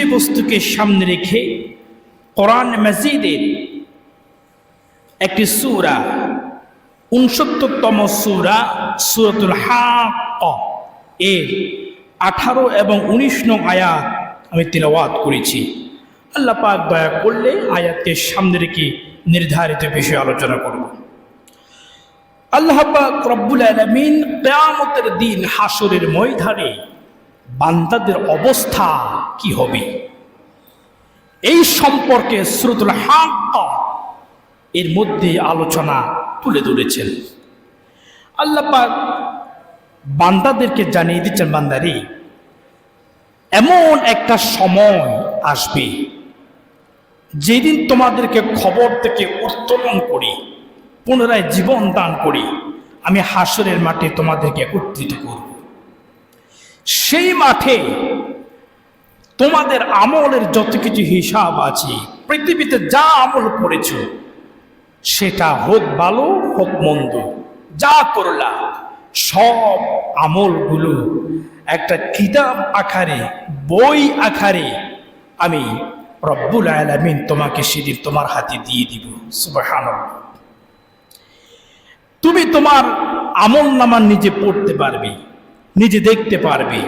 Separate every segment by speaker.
Speaker 1: বিষয়বস্তুকে সামনে রেখে কোরআন মাজিদের একটি সূরা ৬৯তম সূরা সূরাতুল হাক্কা এর ১৮ এবং ১৯ নং আয়াত আমি তিলাওয়াত করেছি। আল্লাহ পাক দয়া করলে আয়াতকে সামনে রেখে নির্ধারিত বিষয়ে আলোচনা করব। আল্লাহ পাক রব্বুল আলামিন কিয়ামতের দিন হাসরের ময়দানে বান্দাদের অবস্থা কি হবে এই সম্পর্কে সূরাতুল হাক্কা এর মধ্যে আলোচনা তুলে ধরেছেন। আল্লাহ পাক বান্দাদেরকে জানিয়ে দিচ্ছেন, বান্দারে এমন একটা সময় আসবে যেদিন তোমাদেরকে খবর থেকে উত্তোলন করি, পুনরায় জীবন দান করি, আমি হাসরের মাঠে তোমাদেরকে একত্রিত করব। সেই মাঠে তোমাদের আমলের যত কিছু হিসাব আছে, পৃথিবীতে যা আমল করেছ সেটা হোক ভালো হোক মন্দ, যা করলা সব আমলগুলো একটা কিতাব আকারে, বই আকারে আমি রব্বুল আলামিন তোমাকে সেদিন তোমার হাতে দিয়ে দিব। সুবহানাল্লাহ। তুমি তোমার আমল নামা নিজে পড়তে পারবে, নিজে দেখতে পারবে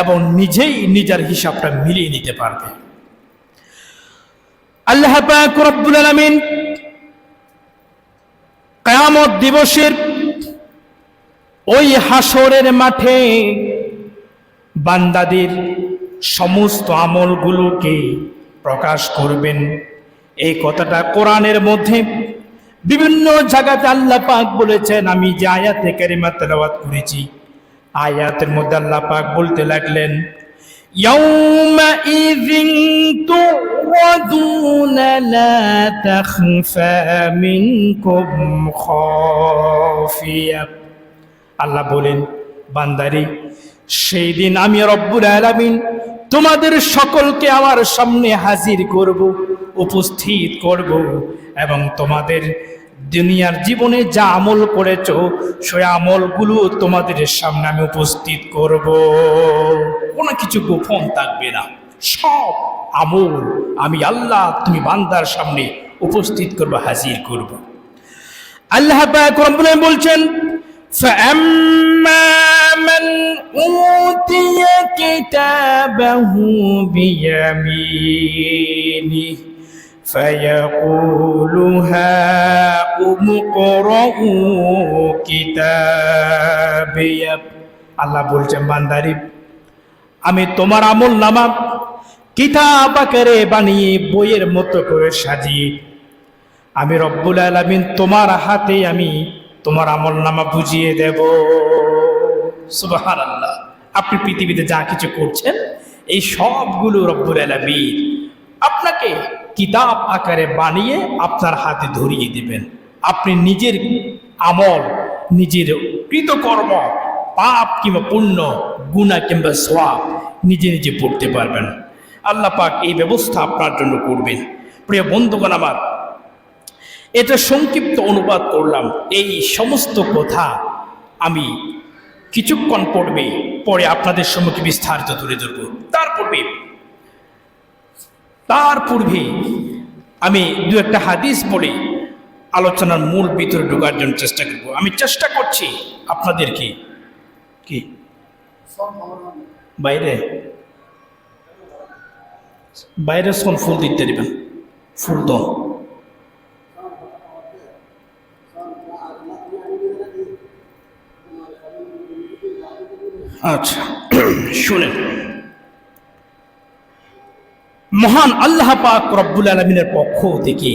Speaker 1: এবং নিজেই নিজের হিসাবটা মিলিয়ে নিতে পারবে। আল্লাহ পাক রব্বুল আলামিন কিয়ামত দিবসের ওই হাসরের মাঠে বান্দাদের সমস্ত আমলগুলোকে প্রকাশ করবেন। এই কথাটা কোরআনের মধ্যে বিভিন্ন জায়গাতে আল্লাহ পাক বলেছেন। আমি যে আয়াতে কারিমা তেলাওয়াত করেছি, আয়াতের মধ্যে আল্লাহ পাক বলতে লাগলেন, ইয়াউমাইযিন তুরাদুনা লা তাখফা মিনকুম খাফিয়া। আল্লাহ বলেন, বান্দারে সেই দিন আমি রব্বুল আলামিন তোমাদের সকলকে আমার সামনে হাজির করব, উপস্থিত করব এবং তোমাদের দুনিয়ার জীবনে যা আমল করেছো সেই আমলগুলো তোমাদের সামনে আমি উপস্থিত করব। কোনো কিছু গোপন থাকবে না, সব আমল আমি আল্লাহ তুমি বান্দার সামনে উপস্থিত করব, হাজির করব। আল্লাহ পাক রব্বুল আলামিন বলছেন, فَأَمَّا مَنْ أُوتِيَ كِتَابَهُ بِيَمِينِهِ فَيَقُولُ هَاؤُمُ اقْرَءُوا كِتَابِيَهْ। আল্লাহ বলছেন, বান্দারে আমি তোমার আমল নামা কিতাব আকারে বানিয়ে বইয়ের মতো করে সাজিয়ে আমি রব্বুল আলামিন তোমার হাতে আমি তোমার আমল নামা বুঝিয়ে দেব। সুবহানাল্লাহ। আপনি পৃথিবীতে যা কিছু করছেন এই সবগুলো রব্বুল আলামিন আপনাকে কিতাব আকারে বানিয়ে আপনার হাতে ধরিয়ে দিবেন। আপনি নিজের আমল, নিজের কৃতকর্ম, পাপ কিংবা পুণ্য, গুনাহ কিংবা সওয়াব নিজে নিজে পড়তে পারবেন। আল্লাহ পাক এই ব্যবস্থা আপনার জন্য করবেন। প্রিয় বন্ধুগণ আমার, এটা সংক্ষিপ্ত অনুবাদ করলাম। এই সমস্ত কথা আমি কিছুক্ষণ পরে আপনাদের সম্মুখে বিস্তারিত তুলে ধরব। তার পূর্বে আমি দু একটা হাদিস পড়ে আলোচনার মূল ভিতরে ঢোকার জন্য চেষ্টা করব। আমি চেষ্টা করছি আপনাদেরকে কি বাইরে কোন ফুল দিতে দিবেন, ফুল দাও। আচ্ছা শুনেন, মহান আল্লাহ পাক রব্বুল আলামিনের পক্ষ থেকে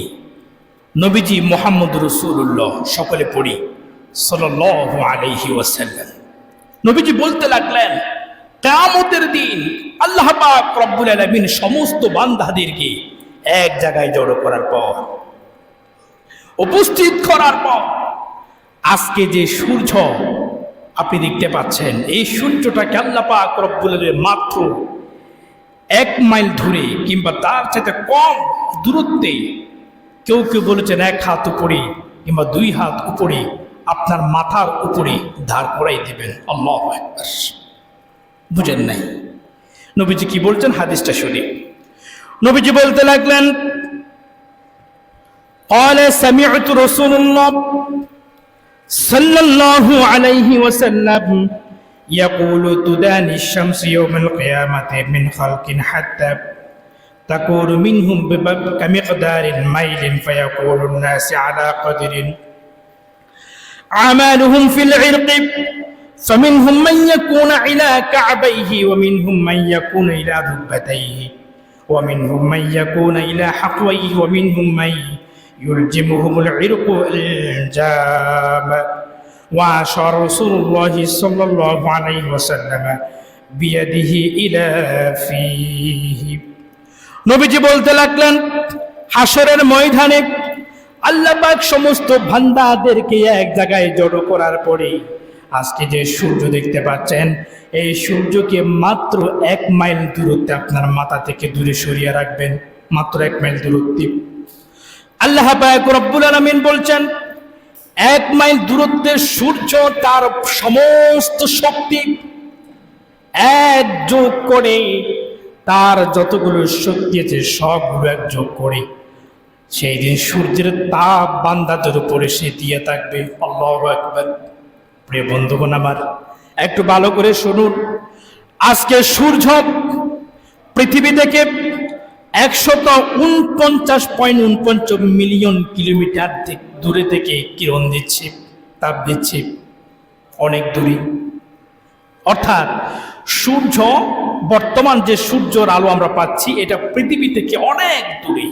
Speaker 1: নবীজি মুহাম্মদ রাসূলুল্লাহ, সকলে পড়ি সাল্লাল্লাহু আলাইহি ওয়াসাল্লাম, নবীজি বলতে লাগলেন, কিয়ামতের দিন আল্লাহ পাক রব্বুল আলামিন সমস্ত বান্দাদেরকে এক জায়গায় জড়ো করার পর, উপস্থিত করার পর, আজকে যে সূর্য আপনি দেখতে পাচ্ছেন, এই সূর্যটাকে আল্লাহ পাক রব্বুল আলামিন মাত্র 1 মাইল দূরে কিংবা তার চাইতে কম দূরত্বে, কেউ কেউ বলেছেন 1 হাত উপরে কিংবা 2 হাত উপরে আপনার মাথার উপরে দাঁড় করাই দিবেন। আল্লাহু আকবার। বুঝেন নাই নবীজি কি বলছেন? হাদিসটা শুনি। নবীজি বলতে লাগলেন, قال سمعت رسول الله صلى الله عليه وسلم يقول تداني الشمس يوم القيامة من خلق حتى تكون منهم كمقدار ميل فيقول الناس على قدر أعمالهم في العرق فمنهم من يكون إلى كعبيه ومنهم من يكون إلى ركبتيه ومنهم من يكون إلى حقويه ومنهم من يلجمهم العرق الجام وأشار رسول الله صلى الله عليه وسلم بيده إلى فيه নবীজি বলতে লাগলেন, হাসরের ময়দানে আল্লাহ পাক সমস্ত বান্দাদেরকে এক জায়গায় জড়ো করার পরে আজকে যে সূর্য দেখতে পাচ্ছেন, এই সূর্যকে মাত্র 1 মাইল দূরত্বে আপনার মাথা থেকে দূরে সরিয়ে রাখবেন, মাত্র 1 মাইল দূরত্বে। আল্লাহ পাক রব্বুল আলামিন বলছেন, 1 মাইল দূরত্বে সূর্য তার সমস্ত শক্তি একযোগ করে, তার যতগুলো শক্তি আছে সবগুলো একযোগ করে সেই দিন সূর্যের তাপ বান্দাদের উপরে সে দিয়ে থাকবে। আল্লাহু আকবার। প্রিয় বন্ধুগণ আমার, একটু ভালো করে শুনুন। আজকে সূর্য পৃথিবী থেকে 149.49 মিলিয়ন কিলোমিটার দূরে থেকে কিরণ দিচ্ছে, তাপ দিচ্ছে, অনেক দূরে। অর্থাৎ সূর্য, বর্তমান যে সূর্যের আলো আমরা পাচ্ছি, এটা পৃথিবী থেকে অনেক দূরে,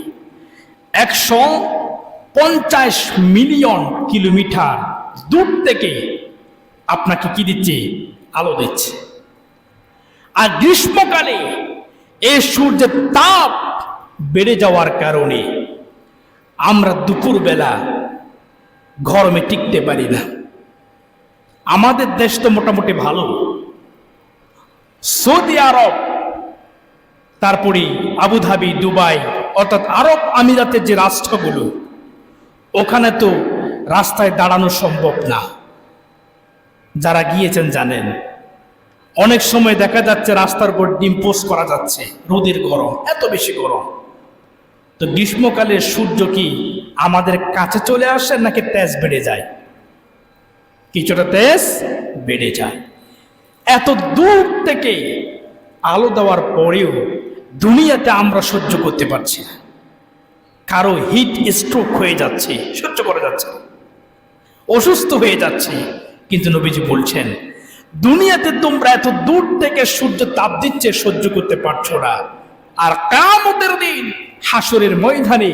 Speaker 1: 150 মিলিয়ন কিলোমিটার দূর থেকে আপনাকে কি দিচ্ছে? আলো দিচ্ছে। আর গ্রীষ্মকালে এই সূর্যের তাপ বেড়ে যাওয়ার কারণে আমরা দুপুরবেলা গরমে টিকতে পারি না। আমাদের দেশ তো মোটামুটি ভালো, সৌদি আরব, তারপরে আবুধাবি, দুবাই, অর্থাৎ আরব আমিরাতের যে রাষ্ট্রগুলো, ওখানে তো রাস্তায় দাঁড়ানো সম্ভব না। যারা গিয়েছেন জানেন, অনেক সময় দেখা যাচ্ছে রাস্তার উপর ডিম পোস্ট করা যাচ্ছে, রোদের গরম, এত বেশি গরম। তো গ্রীষ্মকালে সূর্য কি আমাদের কাছে চলে আসে নাকি তেজ বেড়ে যায়? কিছুটা তেজ বেড়ে যায়। এত দূর থেকে আলো দেওয়ার পরেও দুনিয়াতে আমরা সহ্য করতে পারছি না। কারো হিট স্ট্রোক হয়ে যাচ্ছে, সহ্য করা যাচ্ছে, অসুস্থ হয়ে যাচ্ছে। কিন্তু নবীজি বলছেন, দুনিয়াতে তোমরা এত দূর থেকে সূর্য তাপ দিচ্ছে, সহ্য করতে পারছো না, আর কিয়ামতের দিন হাসরের ময়দানে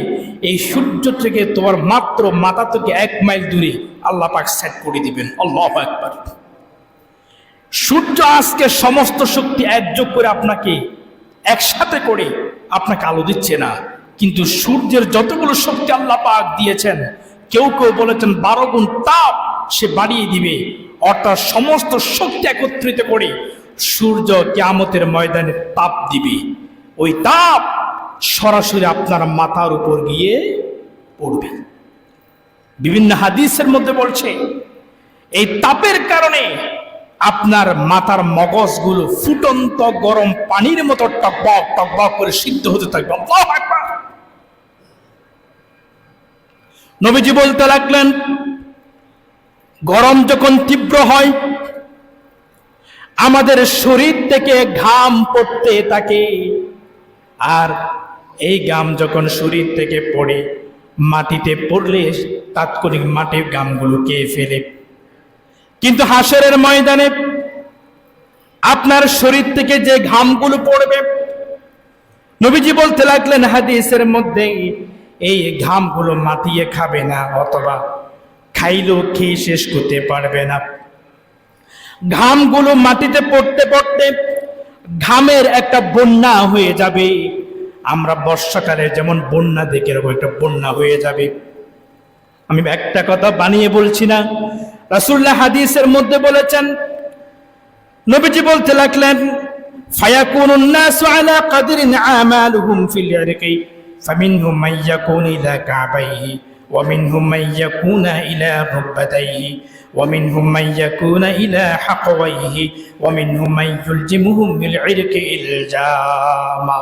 Speaker 1: এই সূর্য থেকে তোমার মাত্র মাথা থেকে 1 মাইল দূরে আল্লাহ পাক সেট করে দিবেন। আল্লাহু আকবার। সূর্য আজকে সমস্ত শক্তি একযোগ করে আপনাকে একসাথে করে আপনাকে আলো দিচ্ছে না, কিন্তু সূর্যের যতগুলো শক্তি আল্লাহ পাক দিয়েছেন, কেউ কেউ বলেছেন 12 গুণ তাপ সে বাড়িয়ে দিবে। অর্থাৎ সমস্ত শক্তি একত্রিত করে সূর্য কিয়ামতের ময়দানে তাপ দিবে। ওই তাপ সরাসরি আপনার মাথার উপর গিয়ে পড়বে। বিভিন্ন হাদিসের মধ্যে বলছে, এই তাপের কারণে আপনার মাথার মগজগুলো ফুটন্ত গরম পানির মতো টকবক টকবক করে সিদ্ধ হতে থাকবে। আল্লাহু আকবার। নবীজি বলতে লাগলেন, গরম যখন তীব্র হয় আমাদের শরীর থেকে ঘাম পড়তে থাকে, আর এই ঘাম যখন শরীর থেকে পড়ে মাটিতে পড়লে তাৎক্ষণিক মাটির ঘামগুলো খেয়ে ফেলে। কিন্তু হাসরের ময়দানে আপনার শরীর থেকে যে ঘামগুলো পড়বে, নবীজি বলতে লাগলেন হাদিসের মধ্যে, এই ঘামগুলো মাটিয়ে খাবে না, অথবা খাইলেও খেয়ে শেষ করতে পারবে না। ঘামগুলো মাটিতে পড়তে পড়তে ঘামের একটা বন্যা হয়ে যাবে। আমরা বর্ষাকালে যেমন বন্যা দেখে এরকম একটা বন্যা হয়ে যাবে। আমি একটা কথা বানিয়ে বলছি না, রাসূলুল্লাহ হাদিসের মধ্যে বলেছেন। নবীজি বলতে লাগলেন, ফায়াকুনুন নাসু আলা কাদরিন আমালুহুম ফিল ইরকি ফামিনহুম মান ইয়াকুনু ইলা কাবাইহি ওয়া মিনহুম মান ইয়াকুনু ইলা রুকবাতাইহি ওয়া মিনহুম মান ইয়াকুনু ইলা হাকওয়াইহি ওয়া মিনহুম মান ইউলজিমুহুম বিল ইরকি ইলজামা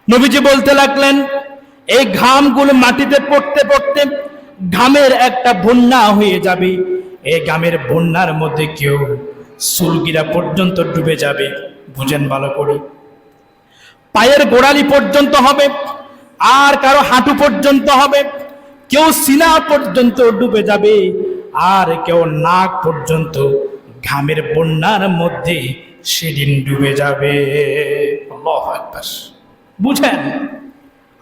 Speaker 1: নবীজি বলতে লাগলেন, এই ঘামগুলো মাটিতে পড়তে পড়তে ঘামের একটা বন্যা হয়ে যাবে। এই ঘামের বন্যার মধ্যে কেউ চুলগিরা পর্যন্ত ডুবে যাবে। বুঝেন ভালো করে, পায়ের গোড়ালি পর্যন্ত হবে, আর কারো হাঁটু পর্যন্ত হবে, কেউ সিনা পর্যন্ত ডুবে যাবে, আর কেউ নাক পর্যন্ত ঘামের বন্যার মধ্যে সেদিন ডুবে যাবে। আল্লাহু আকবার। বুঝেন?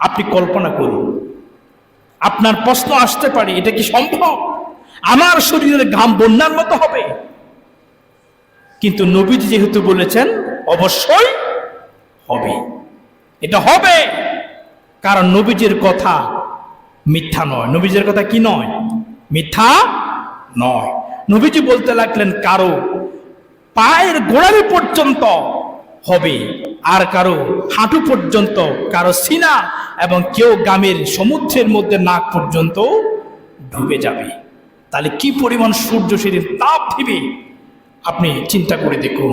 Speaker 1: আপনি কল্পনা করুন, আপনার প্রশ্ন আসতে পারে, এটা কি সম্ভব? আমার শরীরের ঘাম বন্যার মতো হবে? কিন্তু নবীজি যেহেতু বলেছেন অবশ্যই হবে, এটা হবে। কারণ নবীজির কথা মিথ্যা নয়। নবীজির কথা কি নয়? মিথ্যা নয়। নবীজি বলতে লাগলেন, কারো পায়ের গোড়ালি পর্যন্ত হবে, আর কারো হাঁটু পর্যন্ত, কারো সিনা, এবং কেউ গ্রামের সমুদ্রের মধ্যে নাক পর্যন্ত ডুবে যাবে। তাহলে কি পরিমাণ সূর্য সেদিন তাপ দিবে আপনি চিন্তা করে দেখুন।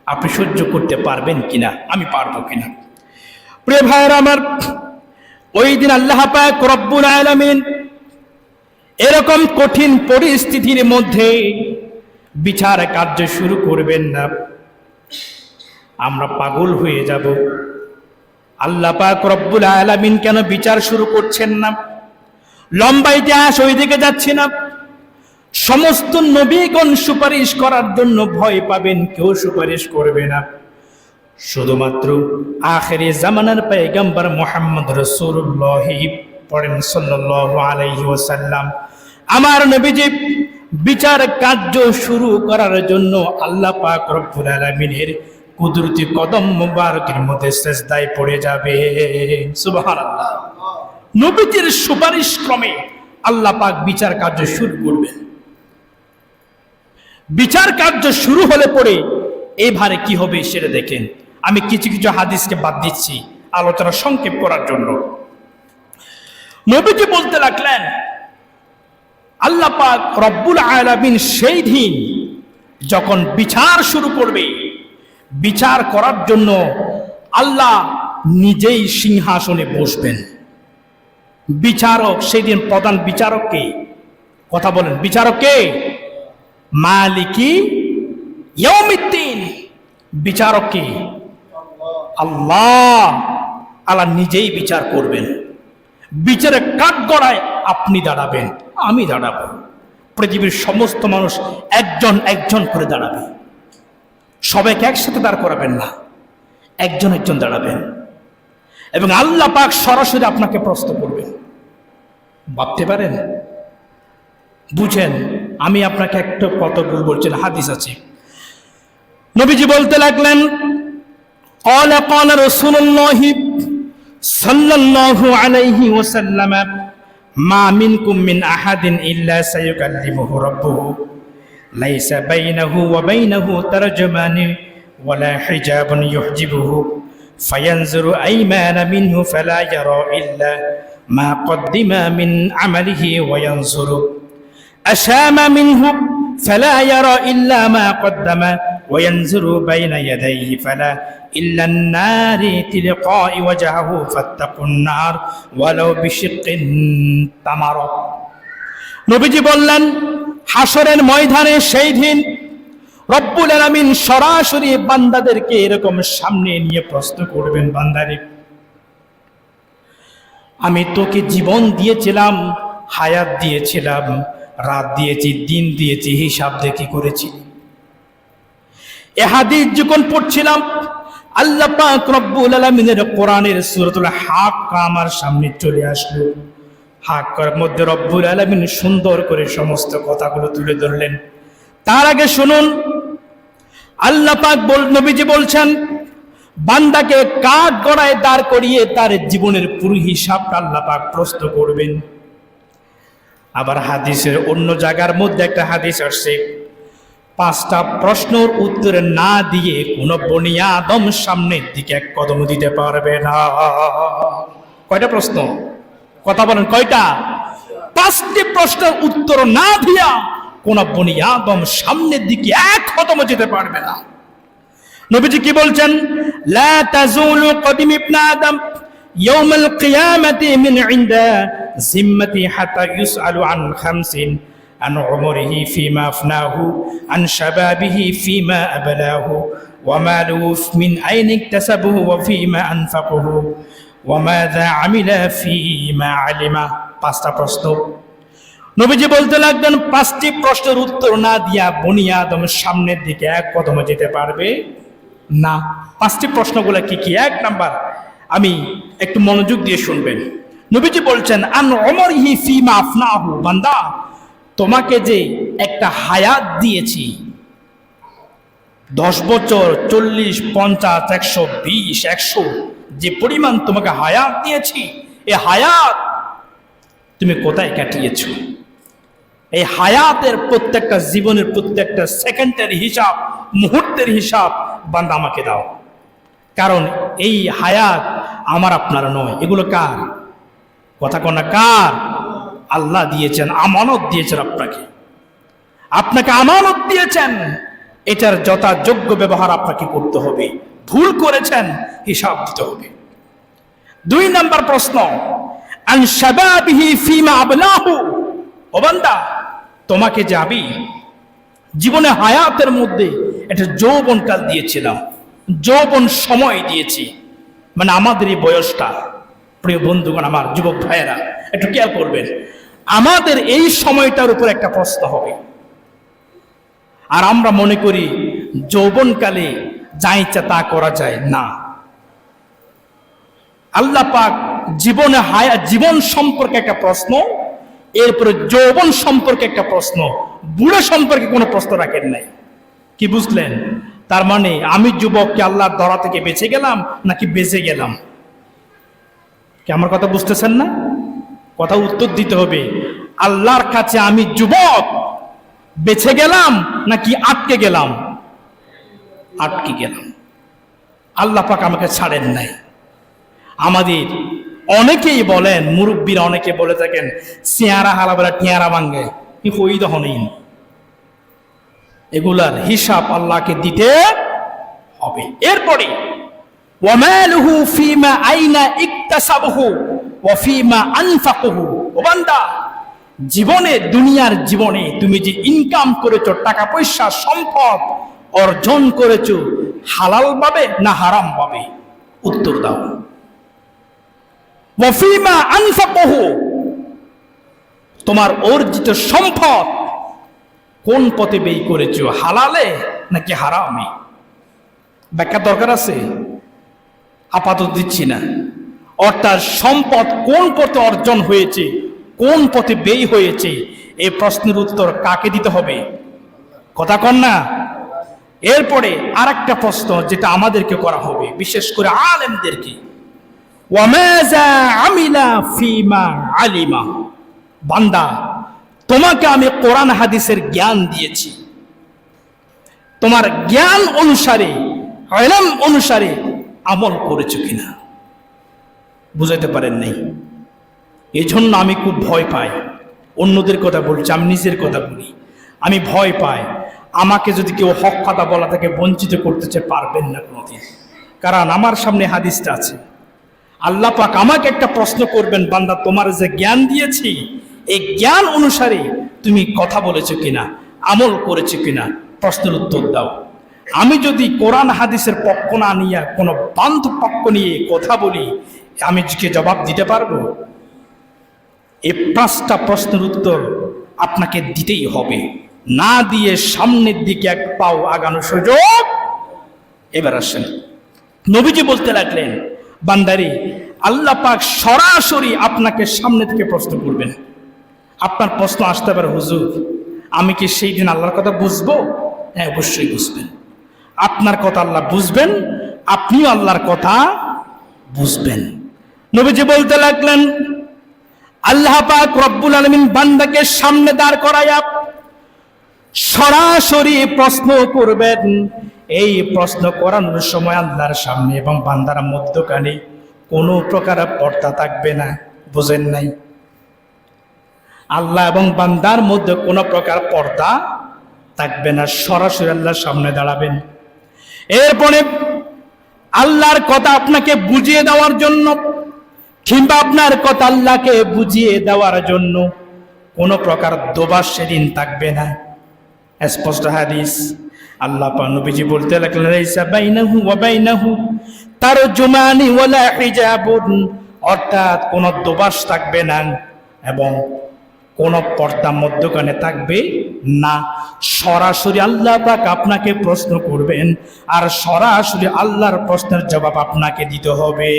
Speaker 1: আপনি সহ্য করতে পারবেন কিনা, আমি পারবো কিনা? প্রিয় ভাইয়েরা আমার, ওই দিন আল্লাহ পাক রব্বুল আলামিন এরকম কঠিন পরিস্থিতির মধ্যে বিচার কার্য শুরু করবেন না, আমরা পাগল হয়ে যাব। আল্লাহ পাক রব্বুল আলামিন কেন বিচার শুরু করছেন না? লম্বা ইতিহাস, ওই দিকে যাচ্ছি না। সমস্ত নবীগণ সুপারিশ করার জন্য ভয় পাবেন, কেউ সুপারিশ করবে না। শুধুমাত্র আখিরি জামানার পয়গম্বর মুহাম্মদ রাসূলুল্লাহ পড়েন সাল্লাল্লাহু আলাইহি ওয়াসাল্লাম, আমার নবীজি বিচার কার্য শুরু করার জন্য আল্লাহ পাক রব্বুল আলামিনের কুদরতি কদম মুবারকের মধ্যে সিজদায় পড়ে যাবে। সুবহানাল্লাহ। নবীজির সুপারিশ ক্রমে আল্লাহ পাক বিচার কার্য শুরু করবেন। বিচার কার্য শুরু হলে পরে এবারে কি হবে সেটা দেখেন। আমি কিছু কিছু হাদিসকে বাদ দিচ্ছি আলোচনা সংক্ষেপ করার জন্য। নবীজি বলতে লাগলেন, আল্লাহ পাক রব্বুল আলামিন সেই দিন যখন বিচার শুরু করবে, বিচার করার জন্য আল্লাহ নিজেই সিংহাসনে বসবেন। বিচারক সেদিন প্রধান বিচারক কে? কথা বলেন, বিচারক কে? মালিকি ইয়াউমিদ্দিন। বিচারক কে? আল্লাহ। আল্লাহ নিজেই বিচার করবেন। বিচারের কাঠগড়ায় আপনি দাঁড়াবেন, আমি দাঁড়াবো, পৃথিবীর সমস্ত মানুষ একজন একজন করে দাঁড়াবে। সবাইকে একসাথে দাঁড় করাবেন না, একজন একজন দাঁড়াবেন, এবং আল্লাহ পাক সরাসরি আপনাকে প্রশ্ন করবেন। ভাবতে পারেন? বুঝেন, আমি আপনাকে একটা কথা বলছি, হাদিস আছে। নবীজি বলতে লাগলেন, قال رسول الله صلى الله عليه وسلم ما منكم من أحد إلا سيكلمه ربه ليس بينه وبينه ترجمان ولا حجاب يحجبه فينظر أيمان منه فلا يرى إلا ما قدم من عمله وينظر أشام منه فلا يرى إلا ما قدم وينظر بين يديه فلا إلا النار تلقاء وجهه فاتقوا النار ولو بشق تمر। নবীজি বললেন, হাসরের ময়দানে সেই দিন রব্বুল আলামিন সরাসরি বান্দাদেরকে এরকম সামনে নিয়ে প্রশ্ন করবেন, বান্দারে আমি তোকে জীবন দিয়েছিলাম, হায়াত দিয়েছিলাম, রাত দিয়েছি, দিন দিয়েছি, হিসাব দেখি করেছি। এ হাদিস যখন পড়ছিলাম, আল্লাহ পাক রব্বুল আলামিনের কোরআনের সূরাতুল হাক্কা আমার সামনে চলে আসলো। হাক্কার মধ্যে রব্বুল আলামিন সুন্দর করে সমস্ত কথাগুলো তুলে ধরলেন। তার আগে শুনুন, আল্লাহ পাক নবীজি বলছেন, বান্দাকে কাঠ গড়ায় দাঁড় করিয়ে তার জীবনের পুরো হিসাবটা আল্লাহ পাক প্রশ্ন করবেন। আবার হাদিসের অন্য জায়গার মধ্যে একটা হাদিস আসছে, 5টা প্রশ্নের উত্তর না দিয়ে কোন বনি আদম সামনের দিকে এক কদম দিতে পারবে না। কয়টা প্রশ্ন? কথা বলেন, কয়টা? 5টি প্রশ্নের উত্তর না দিয়া কোন বনি আদম সামনের দিকে এক কদম যেতে পারবে না। নবীজি কি বলছেন? লা তাজুলু কদিম ইবনে আদম ইয়াউমাল কিয়ামাতি মিন ইনদা জিম্মতি হাত্তা ইউসআলু আন খামসিন عن عمره فيما أفناه عن شبابه فيما أبلاه وماله من أين اكتسبه وفيما أنفقه وماذا عمل فيما علم. পাঁচটা প্রশ্ন নবীজি বলতে লাগলেন, পাঁচটি প্রশ্নের উত্তর না দিয়া বনি আদমের সামনের দিকে এক কদমে যেতে পারবে না। পাঁচটি প্রশ্নগুলো কি কি? এক নাম্বার, আমি একটু মনোযোগ দিয়ে শুনবেন। নবীজি বলছেন, আন উমরিহি ফিমা আফনাহু, বান্দা তোমাকে যে একটা হায়াত দিয়েছি, 10 বছর, 40, 50, 120, 100 যে পরিমাণ তোমাকে হায়াত দিয়েছি, এই হায়াত তুমি কোথায় কাটিয়েছো? এই হায়াতের প্রত্যেকটা জীবনের প্রত্যেকটা সেকেন্ডের হিসাব, মুহূর্তের হিসাব বান্দা আমাকে দাও। কারণ এই হায়াত আমার আপনার নয়, এগুলো কার? কথা কোনা কার? আল্লাহ দিয়েছেন, আমানত দিয়েছেন আপনাকে। আপনাকে আমানত দিয়েছেন, এটার যথাযোগ্য ব্যবহার আপনাকে করতে হবে। ভুল করেছেন, হিসাব দিতে হবে। 2 নাম্বার প্রশ্ন, আন শাবাবিহি ফিমা আবলাহু, ও বান্দা তোমাকে যে আমি জীবনে হায়াতের মধ্যে একটা যৌবনকাল দিয়েছিলাম, যৌবন সময় দিয়েছি, মানে আমাদের এই বয়সটা, প্রিয় বন্ধুগণ, আমার যুবক ভাইয়েরা একটু খেয়াল করবেন, আমাদের এই সময়টার উপর একটা প্রশ্ন হবে। আর আমরা মনে করি যৌবনকালে যা ইচ্ছা তা করা যায় না। আল্লাহ পাক জীবনে জীবন সম্পর্কে একটা প্রশ্ন, এরপরে যৌবন সম্পর্কে একটা প্রশ্ন, বুড়ো সম্পর্কে কোনো প্রশ্ন রাখেন নাই। কি বুঝলেন? তার মানে আমি যুবককে আল্লাহর ধরা থেকে বেঁচে গেলাম নাকি বেঁচে গেলাম? কি আমার কথা বুঝতেছেন না? কথা উত্তর দিতে হবে। আল্লাহর কাছে আমি যুবক বেঁচে গেলাম নাকি আটকে গেলাম? আটকে গেলাম। আল্লাহ পাক আমাকে ছাড়েন নাই। আমাদের অনেকেই বলেন, মুরব্বীরা অনেকে বলে থাকেন, চেয়ারা হালাবেলা টিয়ারা ভাঙ্গে, কি হই তখনই। এগুলার হিসাব আল্লাহকে দিতে হবে। এরপরে ওয়ামালুহু ফিমা আইনা ইকতাসাবহু ওয়া ফিমা আনফাকুহু, ও বান্দা জীবনে, দুনিয়ার জীবনে তুমি যে ইনকাম করেছো, টাকা পয়সা সম্পদ অর্জন করেছো, হালাল ভাবে না হারাম ভাবে? উত্তর দাও। ওয়া ফিমা আনফাকুহু, তোমার অর্জিত সম্পদ কোন পথে ব্যয় করেছো, হালালে নাকি হারামে? ব্যাখ্যা দরকার আছে, আপাতত দিচ্ছি না। অর্থাৎ সম্পদ কোন পথে অর্জন হয়েছে, কোন পথে ব্যয় হয়েছে, এই প্রশ্নের উত্তর কাকে দিতে হবে? কথা কন না। এরপরে আরেকটা প্রশ্ন যেটা আমাদেরকে করা হবে, বিশেষ করে আলেমদেরকে, ওয়ামাযা আমিলা ফিমা আলিমা, বান্দা তোমাকে আমি কোরআন হাদিসের জ্ঞান দিয়েছি, তোমার জ্ঞান অনুসারে, ইলম অনুসারে আমল করেছো কিনা? বুঝাইতে পারেন নাই। এই জন্য আমি খুব ভয় পাই। অন্যদের কথা বলছি, আমি নিজের কথা বলি। আমি ভয় পাই, আমাকে যদি কেউ হক কথা বলা থেকে বঞ্চিত করতে চায়, পারবেন না কোনোদিন। কারণ আমার সামনে হাদিসটা আছে। আল্লাহ পাক আমাকে একটা প্রশ্ন করবেন, বান্দা তোমার যে জ্ঞান দিয়েছি, এই জ্ঞান অনুসারে তুমি কথা বলেছো কিনা, আমল করেছো কিনা? প্রশ্নের উত্তর দাও। আমি যদি কোরআন হাদিসের পক্ষ না নিয়ে কোনো বান্ধব পক্ষ নিয়ে কথা বলি, আমি কি জবাব দিতে পারবো? এই 5টা প্রশ্নের উত্তর আপনাকে দিতেই হবে, না দিয়ে সামনের দিকে এক পাও আগানোর সুযোগ। এবার আসেন, নবীজি বলতে লাগলেন, বান্দারি আল্লাহ পাক সরাসরি আপনাকে সামনে থেকে প্রশ্ন করবেন। আপনার প্রশ্ন আসতে পারে, হুজুর আমি কি সেই দিন আল্লাহর কথা বুঝবো? হ্যাঁ, অবশ্যই বুঝবেন। আপনার কথা আল্লাহ বুঝবেন, আপনিও আল্লাহর কথা বুঝবেন। নবীজি বলতে লাগলেন, আল্লাহ পাক রব্বুল আলামিন বান্দাকে সামনে দাঁড় করায়া সরাসরি প্রশ্ন করবেন। এই প্রশ্ন করানোর সময় আল্লাহর সামনে এবং বান্দার মধ্যখানে কোনো প্রকার পর্দা থাকবে না। বুঝেন নাই? আল্লাহ এবং বান্দার মধ্যে কোনো প্রকার পর্দা থাকবে না, সরাসরি আল্লাহর সামনে দাঁড়াবেন। এরপরে আল্লাহর কথা আপনাকে বুঝিয়ে দেওয়ার জন্য কিংবা আপনার কথা আল্লাহকে বুঝিয়ে দেওয়ার জন্য কোনো প্রকার দোবাস সেদিন থাকবে না। স্পষ্ট হাদিস, আল্লাহ পাক নবীজি বলতে লাগলেন, লাইসা বাইনাহু ওয়া বাইনাহু তারজুমানি ওয়ালা হিজাবুন, অর্থাৎ কোনো দোবাস থাকবে না এবং কোনো পর্দা মধ্যখানে থাকবে না। সরাসরি আল্লাহ পাক আপনাকে প্রশ্ন করবেন আর সরাসরি আল্লাহর প্রশ্নের জবাব আপনাকে দিতে হবে।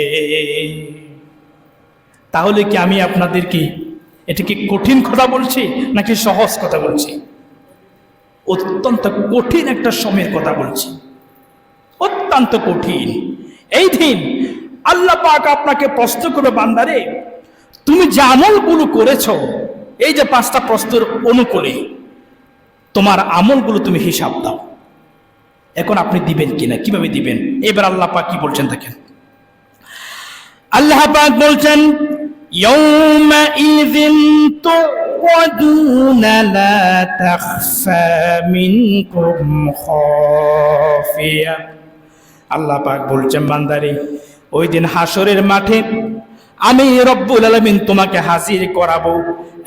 Speaker 1: তাহলে কি আমি আপনাদেরকে এটা কি কঠিন কথা বলছি নাকি সহজ কথা বলছি? অত্যন্ত কঠিন একটা সময়ের কথা বলছি, অত্যন্ত কঠিন। এই দিন আল্লাহ পাক আপনাকে প্রশ্ন করবে, বান্দারে তুমি যে আমলগুলো করেছো, এই যে 5টা প্রশ্নের অনুকূলে তোমার আমলগুলো তুমি হিসাব দাও। এখন আপনি দিবেন কিনা, কিভাবে দিবেন? এবার আল্লাহ পাক কি বলছেন দেখেন। আল্লাহ পাক বলছেন, ইয়াউমাইযিন তু'রাদুনা লা তাখফা মিনকুম খাফিয়া। আল্লাহ পাক বলছেন, বান্দারে ওই দিন হাসরের মাঠে আমি রব্বুল আলামিন তোমাকে হাজির করাবো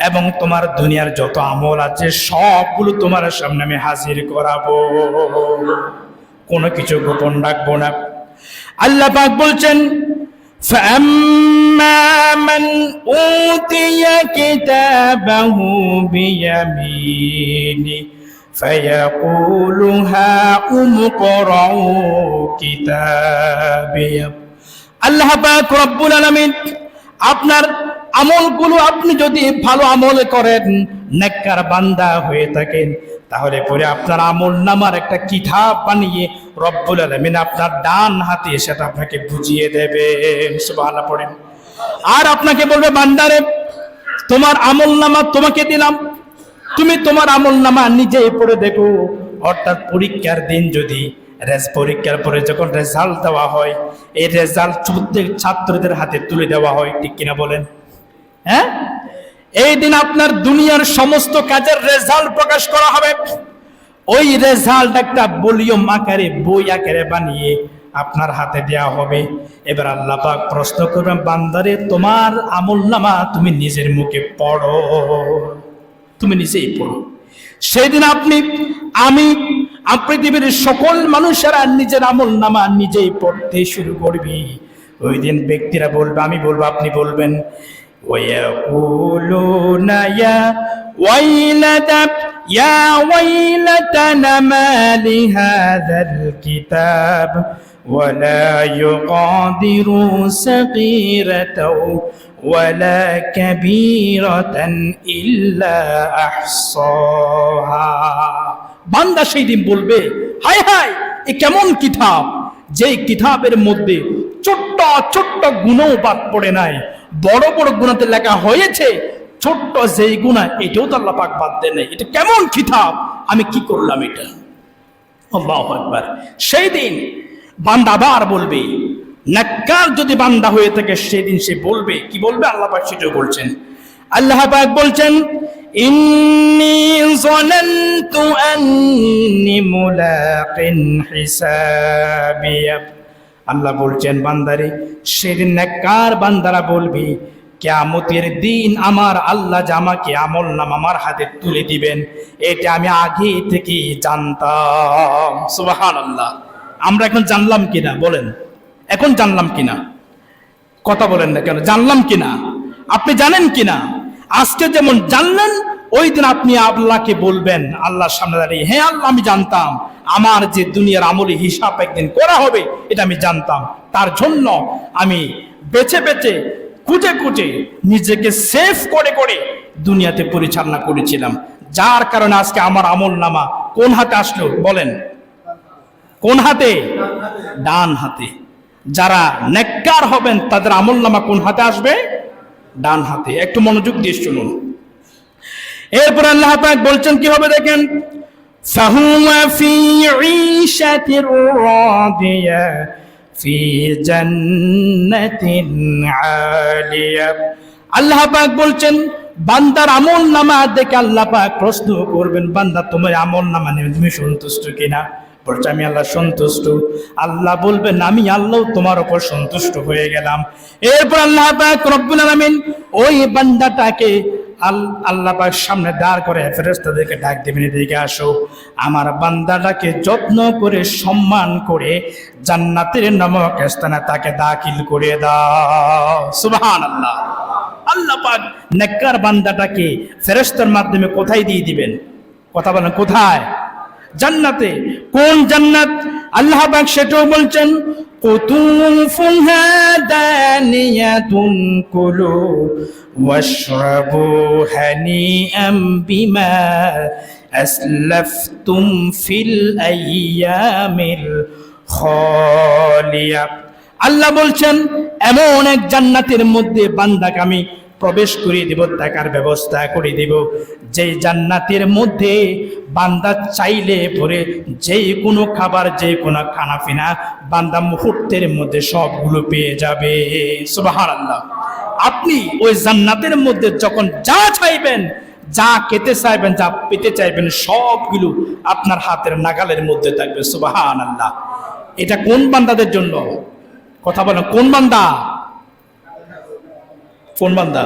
Speaker 1: এবং তোমার দুনিয়ার যত আমল আছে সবগুলো তোমার সামনে আমি হাজির করাবো, কোনো কিছু গোপন রাখবো না। আল্লাহ পাক বলছেন, فَأَمَّا مَنْ أُوتِيَ كِتَابَهُ بِيَمِينِهِ فَيَقُولُ هَاؤُمُ اقْرَءُوا كِتَابِيَهْ। আল্লাহ পাক রব্বুল আলামিন আপনার আমলগুলো, আপনি যদি ভালো আমল করেন, নেককার বান্দা হয়ে থাকেন, তাহলে পরে আপনার আমল নামার একটা কিতাব বানিয়ে রব্বুল আলামিন আপনার ডান হাতে সেটা আপনাকে বুঝিয়ে দেবে। সুবহানাল্লাহ পড়েন। আর আপনাকে বলবে, বান্দারে তোমার আমল নামা তোমাকে দিলাম, তুমি তোমার আমল নামা নিজেই পড়ে দেখো। অর্থাৎ পরীক্ষার দিন যদি পরীক্ষার পরে যখন রেজাল্ট দেওয়া হয়, এই রেজাল্ট প্রত্যেক ছাত্রদের হাতে তুলে দেওয়া হয়, ঠিক কিনা বলেন? হ্যাঁ, এই দিন আপনার দুনিয়ার সমস্ত কাজের রেজাল্ট প্রকাশ করা হবে। ওই রেজাল্ট একটা ভলিউম আকারে, বই আকারে বানিয়ে আপনার হাতে দেওয়া হবে। এবার আল্লাহ পাক প্রশ্ন করবেন, বান্দারে তোমার আমলনামা তুমি নিজের মুখে পড়ো, তুমি নিজেই পড়ো। সেদিন আমি পৃথিবীর সকল মানুষেরা নিজের আমলনামা নিজেই পড়তে শুরু করবি। ওই দিন ব্যক্তিরা বলবে, আমি বলবো, আপনি বলবেন, وَيَقُولُونَ يَا وَيْلَتَنَا مَا لِهَذَا الْكِتَابِ وَلَا يُغَادِرُ صَغِيرَةً وَلَا كَبِيرَةً إِلَّا أَحْصَاهَا। বান্দা সেই দিন বলবে, হায় হায়, এ কেমন কিতাব, যেই কিতাবের মধ্যে ছোট্ট ছোট্ট গুণও বাদ পড়ে নাই, বড় বড় গুণাতে লেখা হয়েছে, ছোট্ট যেই গুণা এটাও তো আল্লাহ পাক বাদ দেন নাই। এটা কেমন কিতাব, আমি কি করলাম এটা? আল্লাহু আকবার। সেই দিন বান্দা আবার বলবে, নেককার যদি বান্দা হয়ে থাকে সেদিন সে বলবে, কি বলবে? আল্লাহ পাক সেটাও বলছেন। আল্লাহ পাক বলছেন, ইন্নী যানানতু আন্নী মুলাকিন হিসাবিয়া। আল্লাহ বলছেন, বান্দারে সেদিন নেককার বান্দারা বলবি, কিয়ামতের দিন আমার আল্লাহ যে আমাকে আমলনামা আমার হাতে তুলে দিবেন, এটা আমি আগে থেকে জানতাম। সুবহানাল্লাহ। আমরা এখন জানলাম কিনা বলেন? এখন জানলাম কিনা? কথা বলেন না কেন? জানলাম কিনা? আপনি জানেন কিনা? আজকে যেমন জানলেন, ওই দিন আপনি আল্লাহকে বলবেন, আল্লাহর সামনে দাঁড়িয়ে, হ্যাঁ আল্লাহ, আমি জানতাম আমার যে দুনিয়ার আমলি হিসাব একদিন করা হবে, এটা আমি জানতাম। তার জন্য আমি বেছে বেছে, খুঁজে খুঁজে, নিজেকে সেফ করে করে দুনিয়াতে পরিচালনা করেছিলাম, যার কারণে আজকে আমার আমল নামা কোন হাতে আসলো বলেন? কোন হাতে? ডান হাতে। যারা নেককার হবেন তাদের আমল নামা কোন হাতে আসবে? ডান হাতে। একটু মনোযোগ দিয়ে শুনুন। এরপর আল্লাহ পাক বলছেন কি হবে দেখেন, ফাহুয়া ফি ঈশাতির রাদিয়া ফি জান্নাতিন আলিয়া। আল্লাহ পাক বলছেন, বান্দার আমলনামা দেখে আল্লাহ পাক প্রশ্ন করবেন, বান্দা তোমার আমলনামা নিয়ে তুমি সন্তুষ্ট কিনা? বলছে আমি আল্লাহ সন্তুষ্ট। আল্লাহ বলবেন আমি আল্লাহ তোমার উপর সন্তুষ্ট হয়ে গেলাম। এরপর আল্লাহ পাক রব্বুল আলামিন ওই বান্দাটাকে আল্লাহ পাক সামনে দাঁড় করে ফেরেশতাদেরকে ডাক দিবেন, এদিকে আসো, আমার বান্দাটাকে যত্ন করে সম্মান করে জান্নাতের নামক স্থানে তাকে দাখিল করে দাও। সুবহানাল্লাহ। আল্লাহ পাক নেককার বান্দাটাকে ফেরেশতার মাধ্যমে কোথায় দিয়ে দিবেন? কথা বলেন কোথায়? জান্নাতে। কোন জান্নাত? আল্লাহ পাক সেটাও বলছেন, কুতুফুহা দানিয়াতুন কুলু ওয়াশরাবু হানিআম বিমা আসলাফতুম ফিল আইয়ামিল খালিয়া। আল্লাহ বলছেন এমন এক জান্নাতের মধ্যে বান্দাকে আমি প্রবেশ করিয়ে দেব, থাকার ব্যবস্থা করে দেব, যেই জান্নাতের মধ্যে বান্দা চাইলে পরে যেই কোনো খাবার, যে কোনো খানাপিনা বান্দা মুহূর্তের মধ্যে সবগুলো পেয়ে যাবে। সুবহানাল্লাহ। আপনি ওই জান্নাতের মধ্যে যখন যা চাইবেন, যা খেতে চাইবেন, যা পেতে চাইবেন, সবগুলো আপনার হাতের নাগালের মধ্যে থাকবে। সুবহানাল্লাহ। এটা কোন বান্দাদের জন্য? কথা বলেন কোন বান্দা? কোন বান্দা?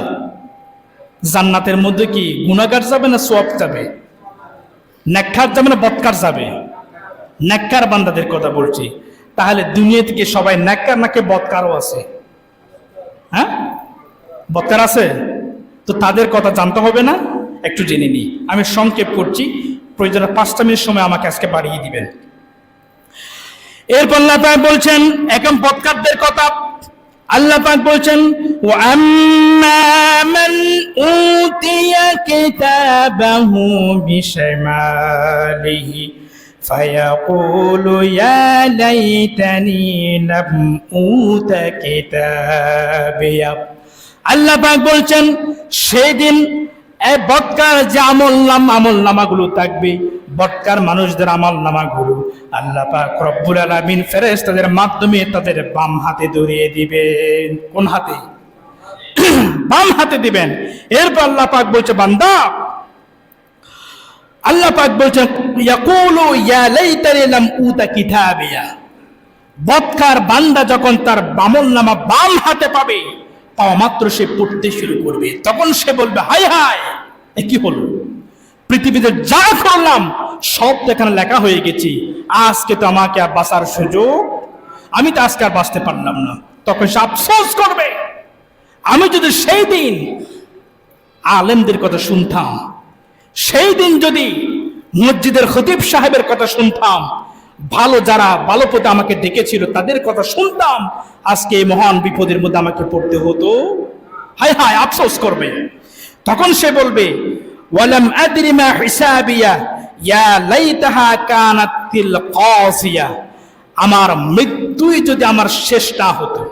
Speaker 1: জান্নাতের মধ্যে কি গুনাহগার যাবে না সওয়াব যাবে? নেককার যাবে না বদকার যাবে? নেককার বান্দাদের কথা বলছি। তাহলে দুনিয়া থেকে সবাই নেককার নাকি বদকারও আছে? হ্যাঁ, বদকার আছে তো তাদের কথা জানতে হবে না? একটু জেনে নিই। আমি সংক্ষেপ করছি, প্রয়োজনে 5টা মিনিট সময় আমাকে আজকে বাড়িয়ে দিবেন। এরপর আল্লাহ পাক বলছেন এখন বদকারদের কথা। আল্লাহ পাক বলছেন ওয়া আম্মা মান উতিয়া কিতাবাহু বিশিমালিহি ফায়াকুলু ইয়া লাইতানি লাম উতা কিতাবিয়া। আল্লাহ পাক বলছেন সেদিন এই বদকার যে আমল নামাগুলো থাকবে, বদকার মানুষদের আমল নামাগুলো আল্লাহ পাক রব্বুল আলামিন ফেরেশতাদের মাধ্যমে তাদের বাম হাতে ধরিয়ে দিবেন। কোন হাতে? বাম হাতে দিবেন। এরপর আল্লাহ পাক বলছে বান্দা, আল্লাহ পাক বলছেন ইয়াকুলু ইয়া লাইতানি লাম উতা কিতাবিয়া। বদকার বান্দা যখন তার আমল নামা বাম হাতে পাবে, পাওয়া মাত্র সে পড়তে শুরু করবে। তখন সে বলবে হায় হায়, এ কি হলো? পৃথিবীতে যা করলাম সব তো এখানে লেখা হয়ে গেছি, আজকে তো আমাকে আর বাঁচার সুযোগ, আমি তো আজকে আর বাঁচতে পারলাম না। তখন সে আফসোস করবে, আমি যদি সেই দিন আলেমদের কথা শুনতাম, সেই দিন যদি মসজিদের খতিব সাহেবের কথা শুনতাম, ভালো যারা ভালো পথে আমাকে ডেকেছিল তাদের কথা শুনতাম, আজকে এই মহান বিপদের মধ্যে আমাকে পড়তে হতো। হায় হায়, আফসোস করবে। তখন সে বলবে ওয়ালাম আদরি মা হিসাবিয়া ইয়া লাইতাহা কানাতিল কাসিয়া। আমার মৃত্যুই যদি আমার শেষ না হতো,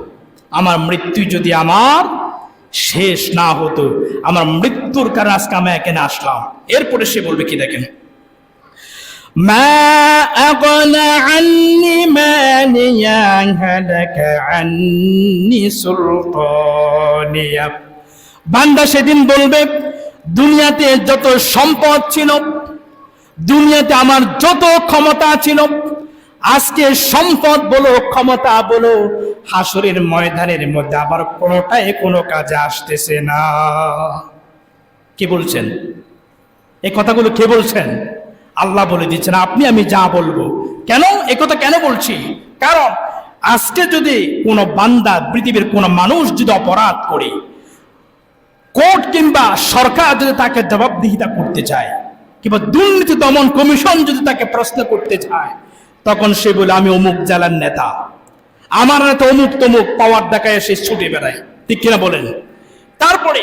Speaker 1: আমার মৃত্যুই যদি আমার শেষ না হতো, আমার মৃত্যুর কারণে আজকে আমি এখানে আসলাম। এরপরে সে বলবে কি দেখেন, মা আগনা আন্নি মানিয়া হালাকা আন্নি সুলতানিয়া। বান্দা সেদিন বলবে দুনিয়াতে যত সম্পদ ছিল, দুনিয়াতে আমার যত ক্ষমতা ছিল, আজকে সম্পদ বলো ক্ষমতা বলো হাসরের ময়দানের মধ্যে আবার কোনোটাই কোনো কাজে আসতেছে না। কে বলছেন এই কথাগুলো? কে বলছেন? আল্লাহ বলে দিচ্ছেন আপনি আমি যা বলবো। কেন এ কথা কেন বলছি? কারণ আজকে যদি কোনো বান্দা, পৃথিবীর কোনো মানুষ যদি অপরাধ করে, কোর্ট কিংবা সরকার যদি তাকে জবাবদিহিতা করতে চায়, কিংবা দুর্নীতি দমন কমিশন যদি তাকে প্রশ্ন করতে চায়, তখন সে বলে আমি অমুক জেলার নেতা, আমার নেতা অমুক তমুক পাওয়ার দেখায় সে ছুটে বেড়ায়। ঠিক কিনা বলেন? তারপরে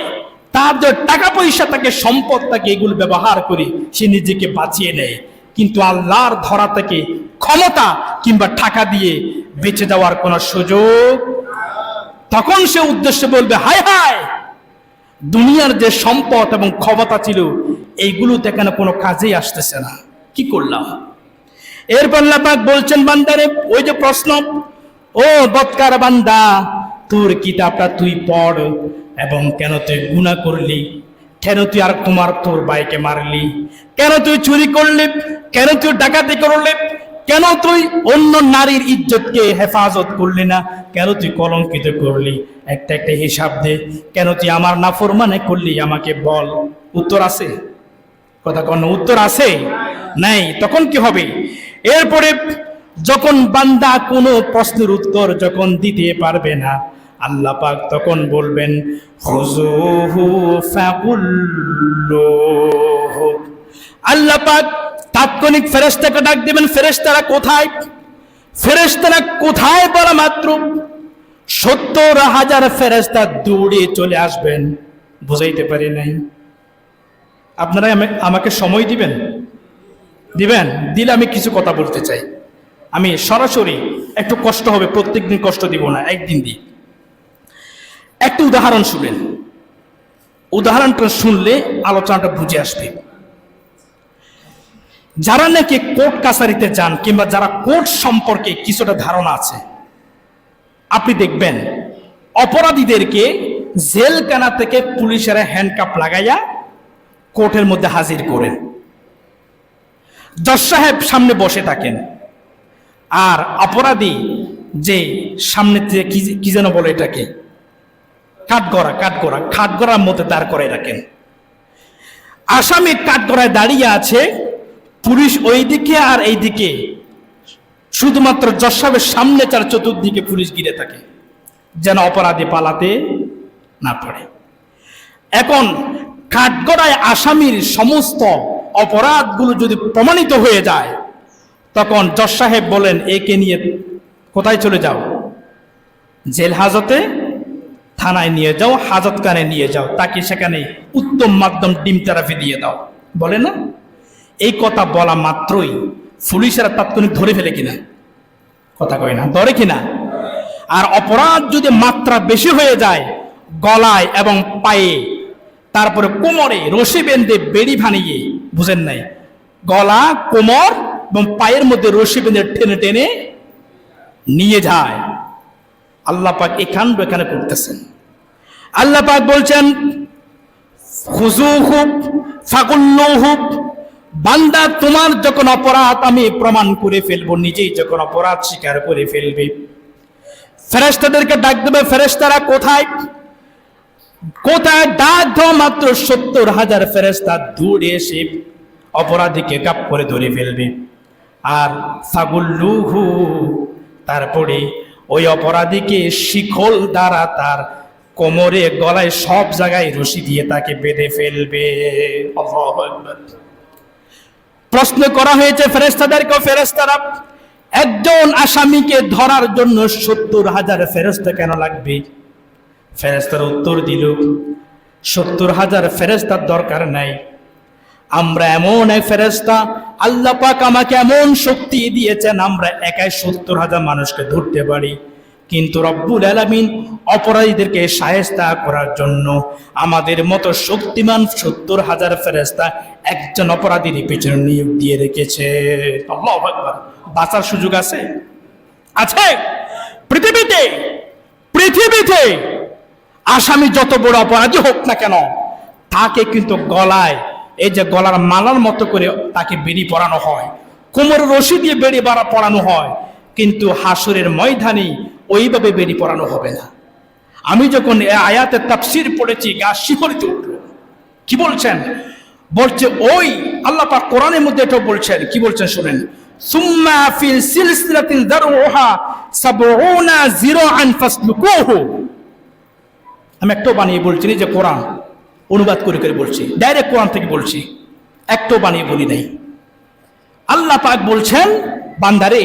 Speaker 1: তার যে টাকা পয়সা থাকে, সম্পদ থাকে, এগুলো ব্যবহার করে সে নিজেকে বাঁচিয়ে নেয়। কিন্তু আল্লাহর ধরা থেকে ক্ষমতা কিংবা টাকা দিয়ে বেঁচে যাওয়ার কোন সুযোগ। তখন সে উদ্দেশ্যে বলবে হায় হায়, দুনিয়ার যে সম্পদ এবং ক্ষমতা ছিল এইগুলোতে কেন কোনো কাজেই আসতেছে না, কি করলাম? এরপর আল্লাহ পাক বলছেন বান্দারে, ওই যে প্রশ্ন, ও বদকার বান্দা, তোর কিতাবটা তুই পড়, এবং কেন তুই গুনাহ করলি, কেন তুই আর তোর ভাইকে মারলি, কেন তুই চুরি করলি, কেন তুই ডাকাতি করলি, কেন তুই অন্য নারীর ইজ্জতকে হেফাজত করলি না? কেন তুই কলঙ্কিত করলি? একটা একটা হিসাব দে। কেন তুই আমার নাফরমানি করলি আমাকে বল। উত্তর আছে? কথা কোন উত্তর আছে? নাই। তখন কি হবে? এরপরে যখন বান্দা কোনো প্রশ্নের উত্তর যখন দিতে পারবে না, আল্লাহ পাক তখন বলবেন খুযুহু ফাকুল্লুহু। আল্লাহ পাক তাৎক্ষণিক ফেরেশতাকে ডাক দিবেন। ফেরেশতারা কোথায়? ফেরেশতারা কোথায় বলা মাত্র ৭০,০০০ ফেরেশতা দৌড়ে চলে আসবেন। বুঝাইতে পারি নাই? আপনারা আমাকে সময় দিবেন? দিলে আমি কিছু কথা বলতে চাই। আমি সরাসরি, একটু কষ্ট হবে, প্রত্যেকদিন কষ্ট দিব না, একদিন দিই। একটু উদাহরণ শুনেন। উদাহরণটা শুনলে আলোচনাটা বুঝে আসবে। যারা নাকি কোর্ট কাছারিতে যান কিংবা যারা কোর্ট সম্পর্কে কিছুটা ধারণা আছে, আপনি দেখবেন অপরাধীদেরকে জেলখানা থেকে পুলিশেরা হ্যান্ডকাপ লাগাইয়া কোর্টের মধ্যে হাজির করেন। জজ সাহেব সামনে বসে থাকেন, আর অপরাধী যে সামনে থেকে কি যেন বলে এটাকে, কাঠগড়ার মধ্যে দাঁড় করে রাখেন। আসামি কাঠগড়ায় দাঁড়িয়ে আছে, পুলিশ ওইদিকে আর এইদিকে, শুধুমাত্র জজ সাহেবের সামনে চার চতুর্দিকে পুলিশ ঘিরে থাকে, যেন অপরাধী পালাতে না পারে। এখন কাঠগড়ায় আসামির সমস্ত অপরাধগুলো যদি প্রমাণিত হয়ে যায়, তখন জজ সাহেব বলেন একে নিয়ে কোথায় চলে যাও? জেল হাজতে, থানায় নিয়ে যাও, হাজতখানে নিয়ে যাও, তাকে সেখানে উত্তম মাধ্যম ডিম থেরাপি দিয়ে দাও, বলে না? এই কথা বলা মাত্রই পুলিশেরা তাৎক্ষণিক ধরে ফেলে কিনা? কথা কয় না, ধরে কিনা? আর অপরাধ যদি মাত্রা বেশি হয়ে যায়, গলায় এবং পায়ে, তারপরে কোমরে রশি বেঁধে বেড়ি বানিয়ে, বুঝেন নাই, গলা, কোমর এবং পায়ের মধ্যে রশি বেঁধে টেনে টেনে নিয়ে যায়। আল্লাহ পাক এখানে করতেছেন। আল্লাহ পাক বলছেন খুযুহু ফাকুল্লুহু, বান্দা তোমার যখন অপরাধ আমি প্রমাণ করে ফেলবো, নিজেই যখন অপরাধ স্বীকার করে ফেলবে, ফেরেশতাদেরকে ডাক দেবে। ফেরেশতারা কোথায়? ডাক দেওয়া মাত্র ৭০,০০০ ফেরেশতা দৌড়ে এসে অপরাধীকে গাপ করে ধরে ফেলবে। আর ফাকুল্লুহু, তারপরে ওই অপরাধীকে শিকল দ্বারা তার কোমরে, গলায়, সব জায়গায় রশি দিয়ে তাকে বেঁধে ফেলবে। আল্লাহু আকবার। প্রশ্ন করা হয়েছে ফেরেশতাদেরকে, ফেরেশতারা একজন আসামিকে ধরার জন্য ৭০,০০০ ফেরেশতা কেন লাগবে? ফেরেশতার উত্তর দিল ৭০,০০০ ফেরেশতার দরকার নাই। আমরা এমন এক ফেরেশতা, আল্লাহ পাক আমাকে এমন শক্তি দিয়েছেন, আমরা একাই ৭০,০০০ মানুষকে ধরতে পারি। কিন্তু রব্বুল আলামিন অপরাধীদেরকে শায়েস্তা করার জন্য আমাদের মতো শক্তিমান ৭০,০০০ ফেরেশতা একজন অপরাধীর পিছনে নিয়োগ দিয়ে রেখেছে। আল্লাহু আকবার। বাঁচার সুযোগ আছে? আছে। পৃথিবীতে আসামি যত বড় অপরাধী হোক না কেন, তাকে কিন্তু গলায়, এই যে গলার মালার মতো করে তাকে বেড়ি পরানো হয়, কোমরে রশি দিয়ে বেড়ি পরানো হয়, কিন্তু হাসরের ময়দানে ওইভাবে বেড়ি পরানো হবে না। আমি যখন আয়াতের তাফসীর পড়েছি, গা শিহরিত উঠল। কি বলছেন? বলছে ওই আল্লাহ পাক কোরআনের মধ্যে এটা বলছেন। কি বলছেন শুনেন, সুম্মা ফিল সিলসিলাতিন দারউহা ৭০ যিরাআন ফাসলুকুহু। আমি একটু বানিয়ে বলছি যে কোরআন অনুবাদ করে বলছি, ডাইরেক্ট কোরআন থেকে বলছি, একটু বানিয়ে বলি নাই। আল্লাহ পাক বলছেন, বান্দারে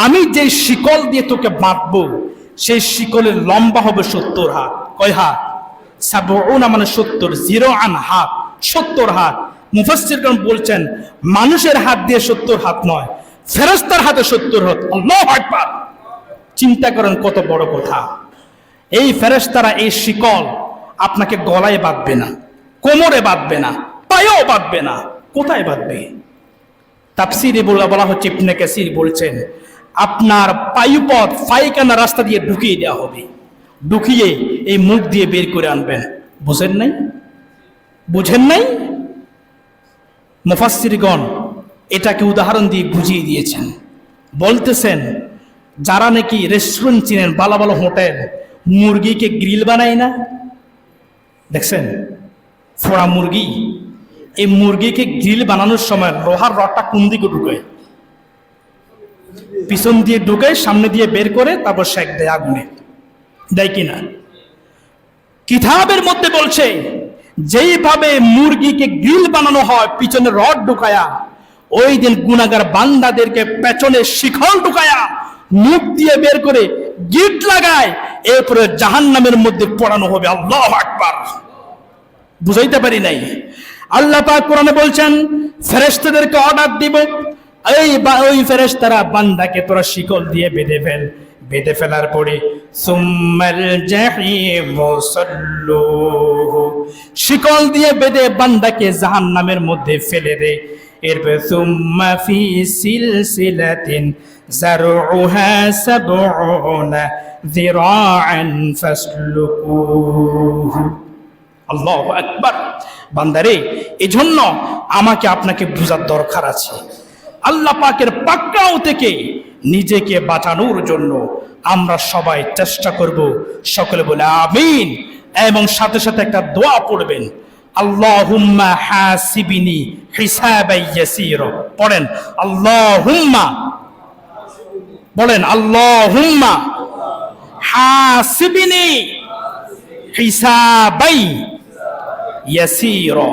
Speaker 1: আমি যে শিকল দিয়ে তোকে বাঁধবো, সেই শিকলের লম্বা হবে ৭০ হাত। কয় হাত? ৭০ মানে ৭০, যিরাআন হাত, ৭০ হাত। মুফাসসিরগণ বলছেন মানুষের হাত দিয়ে ৭০ হাত নয়, ফেরেশতার হাতে ৭০ হাত। আল্লাহু আকবার। চিন্তা করেন কত বড় কথা। এই ফেরেশতারা এই শিকল আপনাকে গলায় বাঁধবে না, কোমরে বাঁধবে না, পায়েও বাঁধবে না। কোথায় বাঁধবে? তাফসীরে বলা হচ্ছে, ইবনে কাসির বলছেন আপনার পায়ুপথ, পায়খানা রাস্তা দিয়ে ঢুকিয়ে দেওয়া হবে, ঢুকিয়ে এই মুখ দিয়ে বের করে আনবেন। বুঝেন নাই? মুফাসসিরগণ এটাকে উদাহরণ দিয়ে বুঝিয়ে দিয়েছেন। বলতেছেন যারা নাকি রেস্টুরেন্ট চিনেন, ভালো ভালো হোটেল, মুরগিকে গ্রিল বানায় না, দেখছেন ফোড়া মুরগি, এই মুরগিকে গ্রিল বানানোর সময় লোহার রডটা কোন দিকে ঢুকায়? পিছন দিয়ে ঢুকে সামনে দিয়ে বের করে তারপর সেক দেয় আগুনে, দেয় কিনা? কিতাবের মধ্যে বলছে যেইভাবে মুরগিকে গ্রিল বানানো হয় পিছনে রড ঢুকায়া, ওই দিন গুনাহগার বান্দাদেরকে পেছনে শিকল ঢুকায়া মুখ দিয়ে বের করে গিট লাগায়, এরপরে জাহান্নামের মধ্যে পড়ানো হবে। আল্লাহু আকবার। বুঝাইতে পারি নাই? আল্লাহ পাক কোরআনে বলছেন ফেরেশতাদেরকে অর্ডার দিব, ওই ফেরেশতারা বান্দাকে তোরা শিকল দিয়ে বেঁধে ফেলার পরে সুম্মাল জাহিম সাল্লুহু, শিকল দিয়ে বেঁধে বান্দাকে জাহান্নামের মধ্যে ফেলে দে। এরপর সুম্মা ফি সিলসিলাতিন যারউহা সাবউনা যিরাআন ফাসলুকুহু। আল্লাহু আকবার। বান্দারে, এজন্য আমাকে আপনাকে বোঝার দরকার আছে। আল্লাহ পাকের পাকড়াও থেকে নিজেকে বাঁচানোর জন্য আমরা সবাই চেষ্টা করব। সকলে বলে আমিন, এবং সাথে সাথে একটা দোয়া পড়বেন, আল্লাহুম্মা হাসিবিনি হিসাবান ইয়াসীরা। পড়েন আল্লাহুম্মা, বলেন আল্লাহুম্মা হাসিবিনি হিসাবান ইয়াসীরা।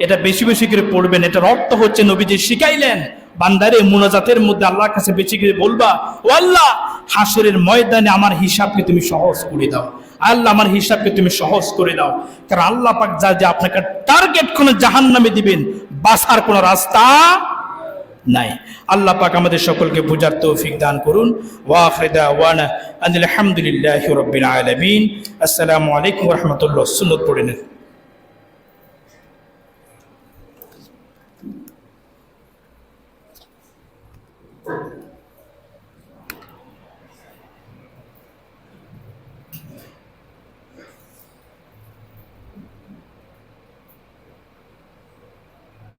Speaker 1: এটা বেশি বেশি করে পড়বেন। এটার অর্থ হচ্ছে নবীজি শিখাইলেন, বান্দারে মুনাজাতের মধ্যে আল্লাহর কাছে বেশি করে বলবা, ও আল্লাহ, হাসরের ময়দানে আমার হিসাবকে তুমি সহজ করে দাও। আল্লাহ, আমার হিসাবকে তুমি সহজ করে দাও। কারণ আল্লাহ পাক যা যে আপনাকে টার্গেট কোন জাহান্নামে দিবেন, বাঁচার কোনো রাস্তা নাই। আল্লাহ পাক আমাদের সকলকে বুঝার তৌফিক দান করুন। ওয়া আখিরু দাওয়ানা আলহামদুলিল্লাহি রাব্বিল আলামিন। আসসালামু আলাইকুম ওয়া রাহমাতুল্লাহ। সুন্নাত পড়ে নেন।